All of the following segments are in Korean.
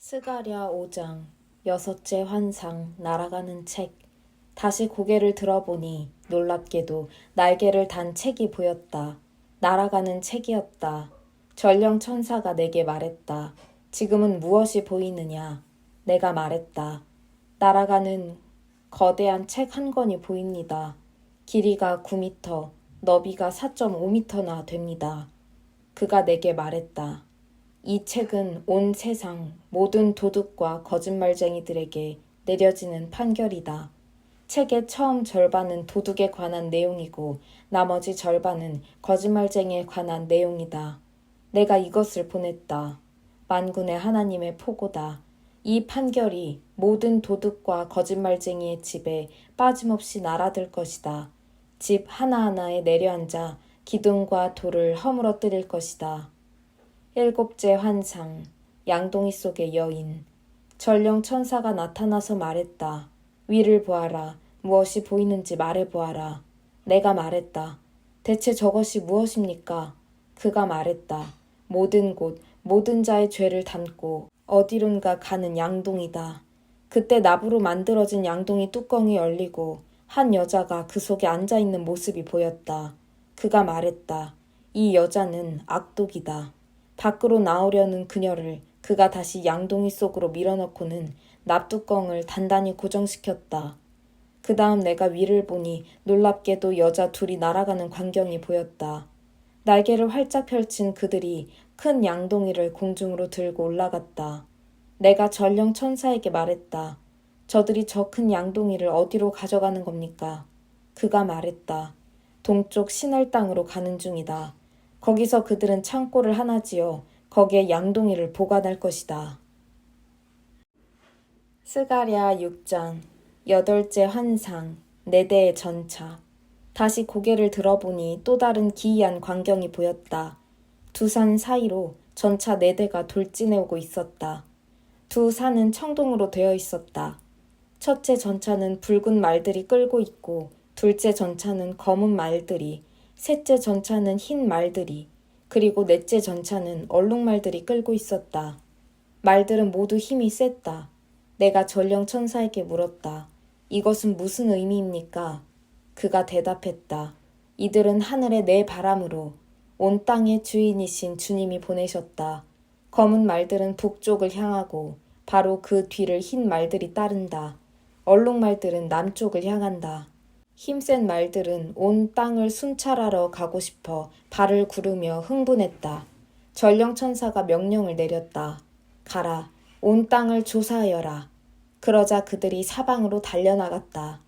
스가랴 5장 여섯째 환상 날아가는 책. 다시 고개를 들어보니 놀랍게도 날개를 단 책이 보였다. 날아가는 책이었다. 전령 천사가 내게 말했다. 지금은 무엇이 보이느냐? 내가 말했다. 날아가는 거대한 책 한 권이 보입니다. 길이가 9미터, 너비가 4.5미터나 됩니다. 그가 내게 말했다. 이 책은 온 세상 모든 도둑과 거짓말쟁이들에게 내려지는 판결이다. 책의 처음 절반은 도둑에 관한 내용이고 나머지 절반은 거짓말쟁이에 관한 내용이다. 내가 이것을 보냈다. 만군의 하나님의 포고다. 이 판결이 모든 도둑과 거짓말쟁이의 집에 빠짐없이 날아들 것이다. 집 하나하나에 내려앉아 기둥과 돌을 허물어뜨릴 것이다. 일곱째 환상, 양동이 속의 여인. 전령 천사가 나타나서 말했다. 위를 보아라. 무엇이 보이는지 말해보아라. 내가 말했다. 대체 저것이 무엇입니까? 그가 말했다. 모든 곳, 모든 자의 죄를 담고 어디론가 가는 양동이다. 그때 나무로 만들어진 양동이 뚜껑이 열리고 한 여자가 그 속에 앉아있는 모습이 보였다. 그가 말했다. 이 여자는 악독이다. 밖으로 나오려는 그녀를 그가 다시 양동이 속으로 밀어넣고는 납뚜껑을 단단히 고정시켰다. 그 다음 내가 위를 보니 놀랍게도 여자 둘이 날아가는 광경이 보였다. 날개를 활짝 펼친 그들이 큰 양동이를 공중으로 들고 올라갔다. 내가 전령 천사에게 말했다. 저들이 저 큰 양동이를 어디로 가져가는 겁니까? 그가 말했다. 동쪽 시늘 땅으로 가는 중이다. 거기서 그들은 창고를 하나 지어 거기에 양동이를 보관할 것이다. 스가랴 6장 여덟째 환상 4대의 전차. 다시 고개를 들어보니 또 다른 기이한 광경이 보였다. 두 산 사이로 전차 4대가 돌진해오고 있었다. 두 산은 청동으로 되어 있었다. 첫째 전차는 붉은 말들이 끌고 있고 둘째 전차는 검은 말들이, 셋째 전차는 흰 말들이, 그리고 넷째 전차는 얼룩말들이 끌고 있었다. 말들은 모두 힘이 셌다. 내가 전령 천사에게 물었다. 이것은 무슨 의미입니까? 그가 대답했다. 이들은 하늘의 내 바람으로 온 땅의 주인이신 주님이 보내셨다. 검은 말들은 북쪽을 향하고 바로 그 뒤를 흰 말들이 따른다. 얼룩말들은 남쪽을 향한다. 힘센 말들은 온 땅을 순찰하러 가고 싶어 발을 구르며 흥분했다. 전령 천사가 명령을 내렸다. 가라, 온 땅을 조사하여라. 그러자 그들이 사방으로 달려나갔다.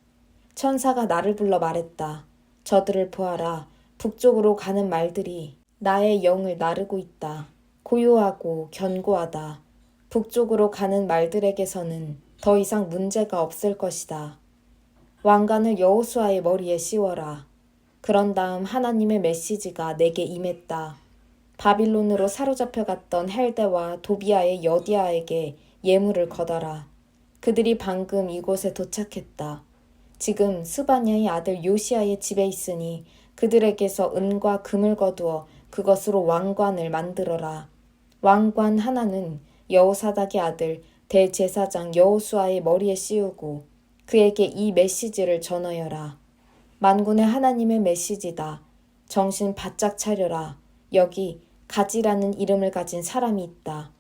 천사가 나를 불러 말했다. 저들을 보아라. 북쪽으로 가는 말들이 나의 영을 나르고 있다. 고요하고 견고하다. 북쪽으로 가는 말들에게서는 더 이상 문제가 없을 것이다. 왕관을 여호수아의 머리에 씌워라. 그런 다음 하나님의 메시지가 내게 임했다. 바빌론으로 사로잡혀갔던 헬데와 도비아의 여디아에게 예물을 거둬라. 그들이 방금 이곳에 도착했다. 지금 스바냐의 아들 요시아의 집에 있으니 그들에게서 은과 금을 거두어 그것으로 왕관을 만들어라. 왕관 하나는 여호사닥의 아들 대제사장 여호수아의 머리에 씌우고 그에게 이 메시지를 전하여라. 만군의 하나님의 메시지다. 정신 바짝 차려라. 여기 가지라는 이름을 가진 사람이 있다.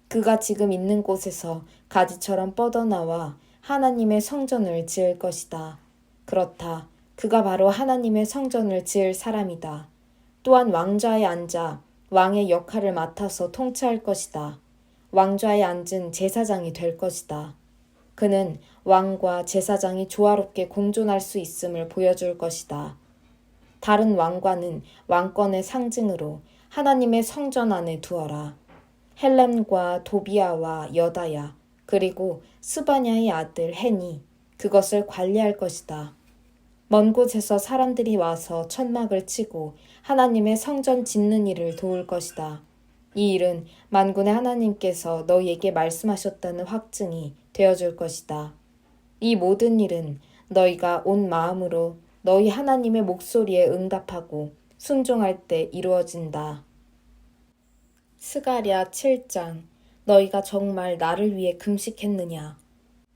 그가 지금 있는 곳에서 가지처럼 뻗어나와 하나님의 성전을 지을 것이다. 그렇다. 그가 바로 하나님의 성전을 지을 사람이다. 또한 왕좌에 앉아 왕의 역할을 맡아서 통치할 것이다. 왕좌에 앉은 제사장이 될 것이다. 그는 왕과 제사장이 조화롭게 공존할 수 있음을 보여줄 것이다. 다른 왕관은 왕권의 상징으로 하나님의 성전 안에 두어라. 헬렘과 도비아와 여다야 그리고 스바냐의 아들 헨이 그것을 관리할 것이다. 먼 곳에서 사람들이 와서 천막을 치고 하나님의 성전 짓는 일을 도울 것이다. 이 일은 만군의 하나님께서 너희에게 말씀하셨다는 확증이 되어줄 것이다. 이 모든 일은 너희가 온 마음으로 너희 하나님의 목소리에 응답하고 순종할 때 이루어진다. 스가랴 7장 너희가 정말 나를 위해 금식했느냐?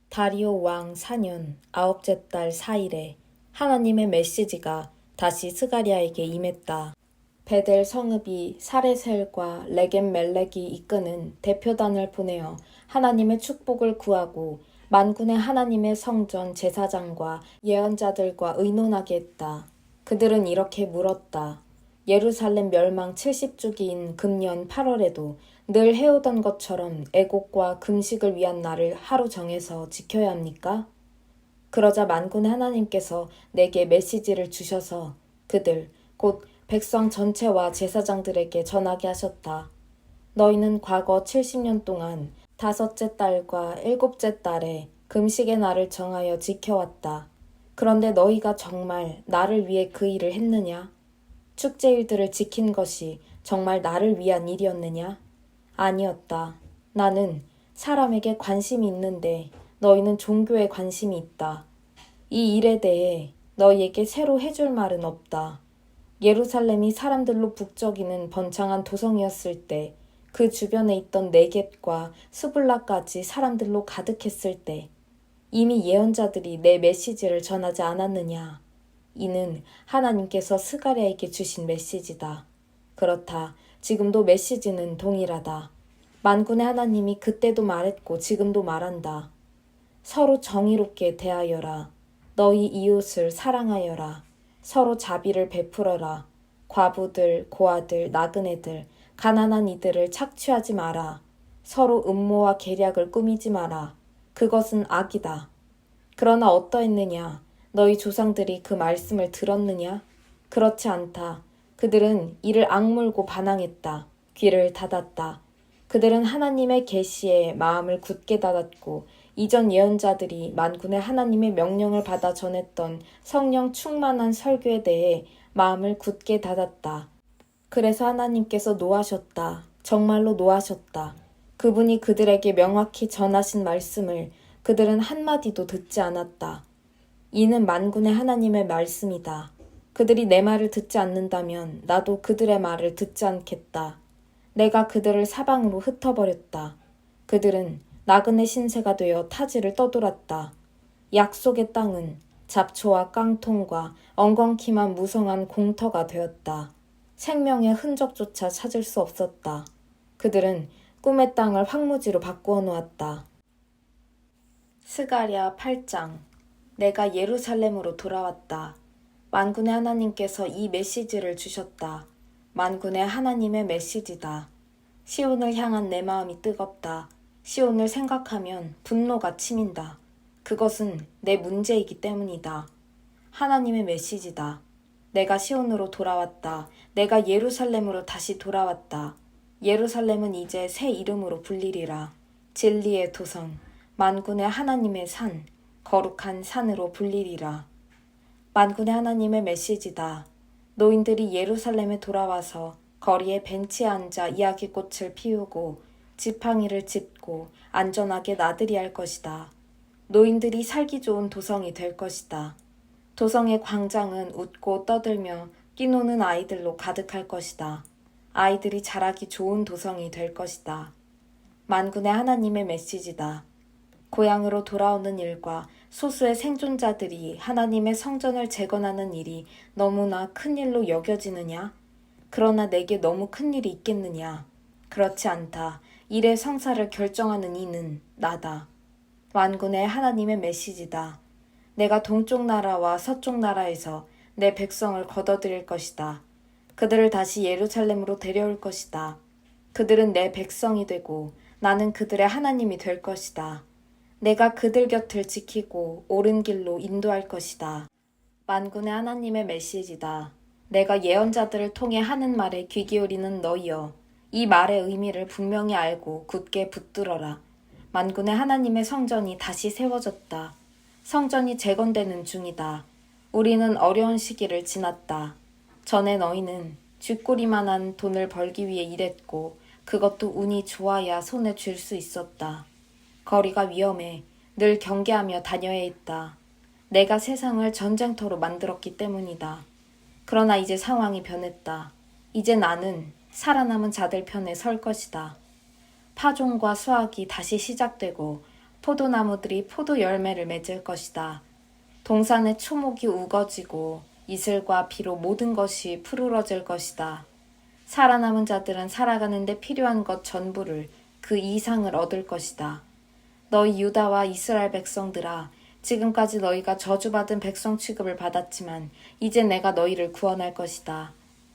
다리오 왕 4년 9째 달 4일에 하나님의 메시지가 다시 스가랴에게 임했다. 베델 성읍이 사레셀과 레겜 멜렉이 이끄는 대표단을 보내어 하나님의 축복을 구하고 만군의 하나님의 성전 제사장과 예언자들과 의논하게 했다. 그들은 이렇게 물었다. 예루살렘 멸망 70주기인 금년 8월에도 늘 해오던 것처럼 애곡과 금식을 위한 날을 하루 정해서 지켜야 합니까? 그러자 만군의 하나님께서 내게 메시지를 주셔서 그들 곧 백성 전체와 제사장들에게 전하게 하셨다. 너희는 과거 70년 동안 5째 달과 7째 달에 금식의 날을 정하여 지켜왔다. 그런데 너희가 정말 나를 위해 그 일을 했느냐? 축제일들을 지킨 것이 정말 나를 위한 일이었느냐? 아니었다. 나는 사람에게 관심이 있는데 너희는 종교에 관심이 있다. 이 일에 대해 너희에게 새로 해줄 말은 없다. 예루살렘이 사람들로 북적이는 번창한 도성이었을 때, 그 주변에 있던 네겝과 수블라까지 사람들로 가득했을 때, 이미 예언자들이 내 메시지를 전하지 않았느냐? 이는 하나님께서 스가랴에게 주신 메시지다. 그렇다. 지금도 메시지는 동일하다. 만군의 하나님이 그때도 말했고 지금도 말한다. 서로 정의롭게 대하여라. 너희 이웃을 사랑하여라. 서로 자비를 베풀어라. 과부들, 고아들, 나그네들, 가난한 이들을 착취하지 마라. 서로 음모와 계략을 꾸미지 마라. 그것은 악이다. 그러나 어떠했느냐? 너희 조상들이 그 말씀을 들었느냐? 그렇지 않다. 그들은 이를 악물고 반항했다. 귀를 닫았다. 그들은 하나님의 계시에 마음을 굳게 닫았고 이전 예언자들이 만군의 하나님의 명령을 받아 전했던 성령 충만한 설교에 대해 마음을 굳게 닫았다. 그래서 하나님께서 노하셨다. 정말로 노하셨다. 그분이 그들에게 명확히 전하신 말씀을 그들은 한마디도 듣지 않았다. 이는 만군의 하나님의 말씀이다. 그들이 내 말을 듣지 않는다면 나도 그들의 말을 듣지 않겠다. 내가 그들을 사방으로 흩어버렸다. 그들은 나그네 신세가 되어 타지를 떠돌았다. 약속의 땅은 잡초와 깡통과 엉겅퀴만 무성한 공터가 되었다. 생명의 흔적조차 찾을 수 없었다. 그들은 꿈의 땅을 황무지로 바꾸어 놓았다. 스가랴 8장. 내가 예루살렘으로 돌아왔다. 만군의 하나님께서 이 메시지를 주셨다. 만군의 하나님의 메시지다. 시온을 향한 내 마음이 뜨겁다. 시온을 생각하면 분노가 치민다. 그것은 내 문제이기 때문이다. 하나님의 메시지다. 내가 시온으로 돌아왔다. 내가 예루살렘으로 다시 돌아왔다. 예루살렘은 이제 새 이름으로 불리리라. 진리의 도성, 만군의 하나님의 산, 거룩한 산으로 불리리라. 만군의 하나님의 메시지다. 노인들이 예루살렘에 돌아와서 거리에 벤치에 앉아 이야기꽃을 피우고 지팡이를 짚고 안전하게 나들이 할 것이다. 노인들이 살기 좋은 도성이 될 것이다. 도성의 광장은 웃고 떠들며 뛰노는 아이들로 가득할 것이다. 아이들이 자라기 좋은 도성이 될 것이다. 만군의 하나님의 메시지다. 고향으로 돌아오는 일과 소수의 생존자들이 하나님의 성전을 재건하는 일이 너무나 큰 일로 여겨지느냐? 그러나 내게 너무 큰 일이 있겠느냐? 그렇지 않다. 일의 성사를 결정하는 이는 나다. 만군의 하나님의 메시지다. 내가 동쪽 나라와 서쪽 나라에서 내 백성을 걷어들일 것이다. 그들을 다시 예루살렘으로 데려올 것이다. 그들은 내 백성이 되고 나는 그들의 하나님이 될 것이다. 내가 그들 곁을 지키고 옳은 길로 인도할 것이다. 만군의 하나님의 메시지다. 내가 예언자들을 통해 하는 말에 귀 기울이는 너희여. 이 말의 의미를 분명히 알고 굳게 붙들어라. 만군의 하나님의 성전이 다시 세워졌다. 성전이 재건되는 중이다. 우리는 어려운 시기를 지났다. 전에 너희는 쥐꼬리만한 돈을 벌기 위해 일했고 그것도 운이 좋아야 손에 쥘 수 있었다. 거리가 위험해 늘 경계하며 다녀야 했다. 내가 세상을 전쟁터로 만들었기 때문이다. 그러나 이제 상황이 변했다. 이제 나는 살아남은 자들 편에 설 것이다. 파종과 수확이 다시 시작되고 포도나무들이 포도 열매를 맺을 것이다. 동산의 초목이 우거지고 이슬과 비로 모든 것이 푸르러질 것이다. 살아남은 자들은 살아가는 데 필요한 것 전부를 그 이상을 얻을 것이다. 너희 유다와 이스라엘 백성들아, 지금까지 너희가 저주받은 백성 취급을 받았지만 이제 내가 너희를 구원할 것이다.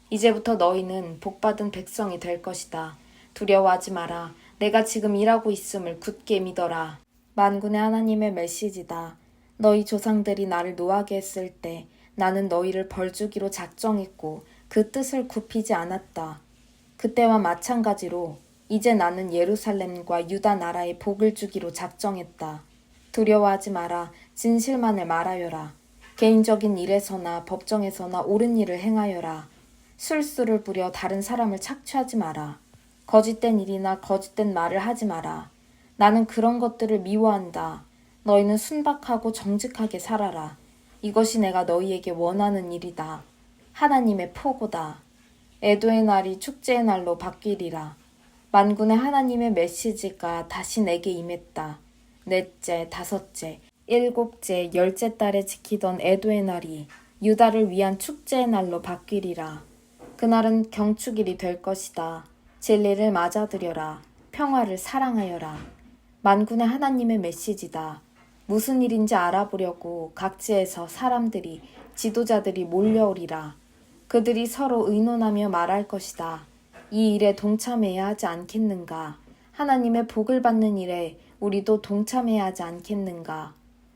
이제부터 너희는 복받은 백성이 될 것이다. 두려워하지 마라. 내가 지금 일하고 있음을 굳게 믿어라. 만군의 하나님의 메시지다. 너희 조상들이 나를 노하게 했을 때 나는 너희를 벌주기로 작정했고 그 뜻을 굽히지 않았다. 그때와 마찬가지로 이제 나는 예루살렘과 유다 나라에 복을 주기로 작정했다. 두려워하지 마라. 진실만을 말하여라. 개인적인 일에서나 법정에서나 옳은 일을 행하여라. 술수를 부려 다른 사람을 착취하지 마라. 거짓된 일이나 거짓된 말을 하지 마라. 나는 그런 것들을 미워한다. 너희는 순박하고 정직하게 살아라. 이것이 내가 너희에게 원하는 일이다. 하나님의 포고다. 애도의 날이 축제의 날로 바뀌리라. 만군의 하나님의 메시지가 다시 내게 임했다. 넷째, 다섯째, 일곱째, 열째 달에 지키던 애도의 날이 유다를 위한 축제의 날로 바뀌리라. 그날은 경축일이 될 것이다. 진리를 맞아들여라. 평화를 사랑하여라. 만군의 하나님의 메시지다. 무슨 일인지 알아보려고 각지에서 사람들이, 지도자들이 몰려오리라. 그들이 서로 의논하며 말할 것이다. 이 일에 동참해야 하지 않겠는가? 하나님의 복을 받는 일에 우리도 동참해야 하지 않겠는가?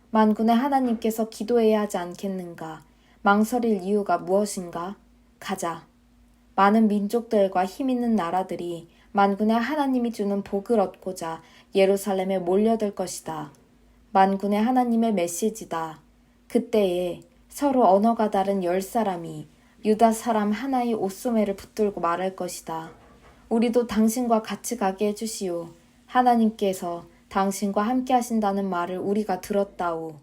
만군의 하나님께서 기도해야 하지 않겠는가? 망설일 이유가 무엇인가? 가자. 많은 민족들과 힘있는 나라들이 만군의 하나님이 주는 복을 얻고자 예루살렘에 몰려들 것이다. 만군의 하나님의 메시지다. 그때에 서로 언어가 다른 10사람이 유다 사람 하나의 옷소매를 붙들고 말할 것이다. 우리도 당신과 같이 가게 해주시오. 하나님께서 당신과 함께 하신다는 말을 우리가 들었다오.